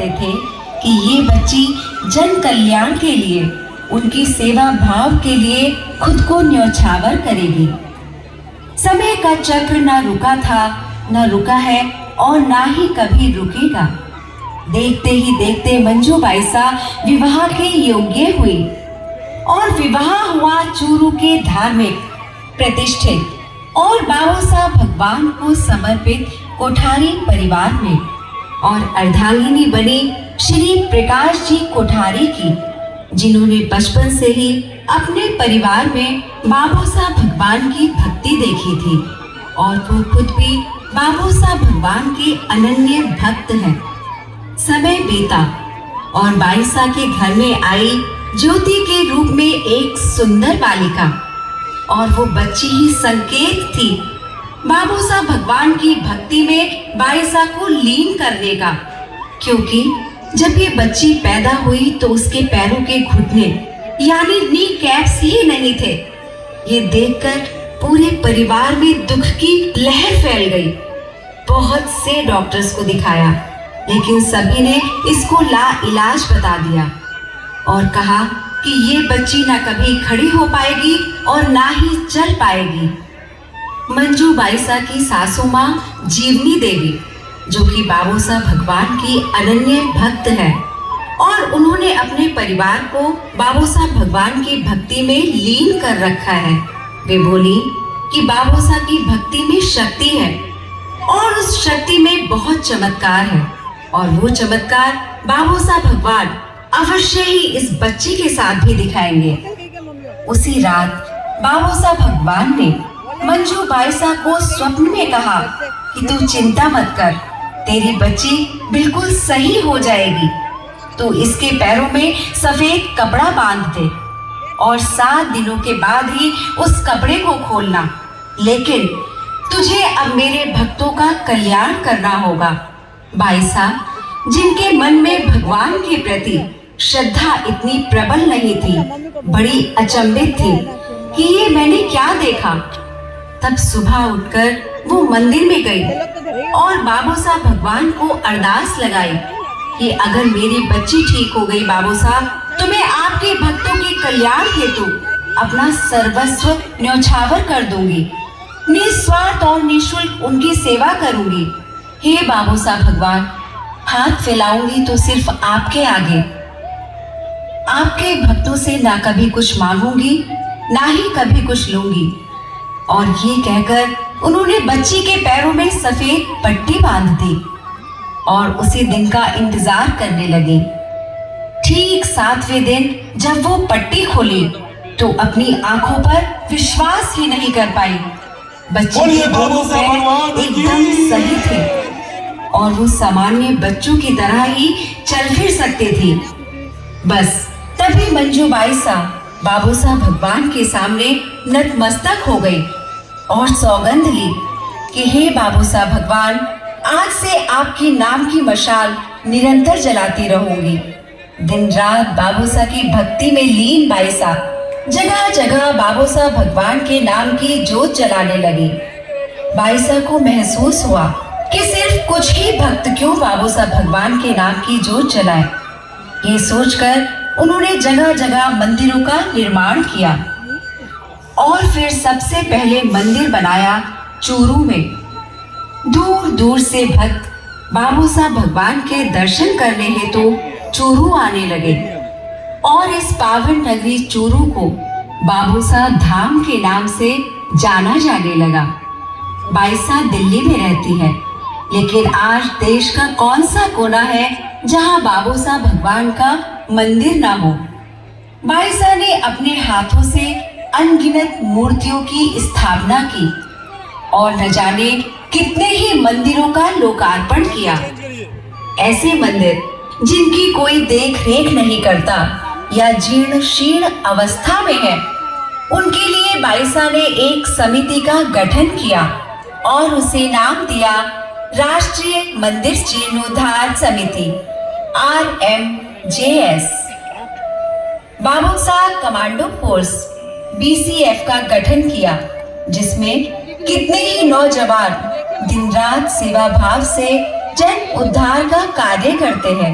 होते थे कि ये बच्ची जन कल्याण के लिए, उनकी सेवा भाव के लिए खुद को न्यौछावर करेगी। समय का चक्र ना रुका था, न रुका है और ना ही कभी रुकेगा। देखते ही देखते मंजू बाईसा विवाह के योग्य हुई और विवाह हुआ चूरू के धार्मिक, प्रतिष्ठित और बाबू साहब भगवान को समर्पित कोठारी परिवार में, और अर्धांगिनी बनी श्री प्रकाश जी कोठारी की, जिन्होंने बचपन से ही अपने परिवार में बाबू साहब भगवान की भक्ति देखी थी और वो खुद भी बाबू साहब भगवान के अनन्य भक्त हैं। समय बीता और बाईसा के घर में आई ज्योति के रूप में एक सुंदर बालिका, और वो बच्ची ही संकेत थी बाबू साहब भगवान की भक्ति में बाईसा को लीन करने का, क्योंकि जब ये बच्ची पैदा हुई तो उसके पैरों के घुटने यानी नी कैप्स ही नहीं थे। ये देखकर पूरे परिवार में दुख की लहर फैल गई। बहुत से डॉक्टर्स को दिखाया, लेकिन सभी ने इसको लाइलाज बता दिया और कहा कि ये बच्ची ना कभी खड़ी हो पाएगी और ना ही चल पाएगी। मंजू बाईसा की सासू माँ जीवनी देवी, जो कि बाबू साहब भगवान की अनन्य भक्त है, और उन्होंने अपने परिवार को बाबू साहब भगवान की भक्ति में लीन कर रखा है। वे बोली कि बाबू साहब की भक्ति में शक्ति है और उस शक्ति में बहुत चमत्कार है, और वो चमत्कार बाबू साहब भगवान अवश्य ही इस बच्ची के साथ भी दिखाएंगे। उसी रात बाबू साहब भगवान ने मंजू बाईसा को स्वप्न में कहा कि तू चिंता मत कर, तेरी बच्ची बिल्कुल सही हो जाएगी। तो इसके पैरों में सफेद कपड़ा बांध दे और 7 दिनों के बाद ही उस कपड़े को खोलना, लेकिन तुझे अब मेरे भक्तों का कल्याण करना होगा। बाईसा, जिनके मन में भगवान के प्रति श्रद्धा इतनी प्रबल नहीं थी, बड़ी अचंभित थी कि ये मैंने क्या देखा। तब सुबह उठकर वो मंदिर में गई और बाबू साहब भगवान को अरदास लगाई कि अगर मेरी बच्ची ठीक हो गई बाबू साहब, तो मैं आपके भक्तों के कल्याण हेतु अपना सर्वस्व न्यौछावर कर दूंगी, निस्वार्थ और निःशुल्क उनकी सेवा करूंगी। हे बाबू साहब भगवान, हाथ फैलाऊंगी तो सिर्फ आपके आगे, आपके भक्तों से ना कभी कुछ मांगूंगी, ना ही कभी कुछ लूंगी। और ये कहकर उन्होंने बच्ची के पैरों में सफेद पट्टी बांध दी और उसी दिन का इंतजार करने लगी। ठीक 7वें दिन जब वो पट्टी खोली तो अपनी आंखों पर विश्वास ही नहीं कर पाई। बच्ची के दोनों पैर एकदम सही थे और वो सामान्य बच्चों की तरह ही चल फिर सकते थे। बस तभी मंजू बाईसा बाबू साहब भगवान के सामने नतमस्तक हो गई और सौगंध ली कि हे बाबू साहब भगवान, आज से आपके नाम की मशाल निरंतर जलाती रहूंगी। दिन रात बाबू साहब की भक्ति में लीन बाईसा जगह जगह बाबू साहब भगवान के नाम की जोत जलाने लगी। बाईसा को महसूस हुआ कि सिर्फ कुछ ही भक्त क्यों बाबू साहब भगवान के नाम की जोत जलाए। ये सोचकर उन्होंने जगह जगह मंदिरों का निर्माण किया और फिर सबसे पहले मंदिर बनाया चूरू में। दूर दूर से भक्त बाबू साहब भगवान के दर्शन करने हेतु चूरू आने लगे और इस पावन नगरी चूरू को बाबू साहब धाम के नाम से जाना जाने लगा। बाईसा दिल्ली में रहती है, लेकिन आज देश का कौन सा कोना है जहां बाबू साहब भगवान का मंदिर ना हो। बाईसा ने अपने हाथों से अनगिनत मूर्तियों की स्थापना की और न जाने कितने ही मंदिरों का लोकार्पण किया। ऐसे मंदिर जिनकी कोई देख रेख नहीं करता या जीर्ण शीर्ण अवस्था में है, उनके लिए बाईसा ने एक समिति का गठन किया और उसे नाम दिया राष्ट्रीय मंदिर जीर्णोद्धार समिति RMJS। बाबू साहब कमांडो फोर्स BCF का गठन किया, जिसमें कितने ही नौजवान दिन रात सेवा भाव से जन उद्धार का कार्य करते हैं।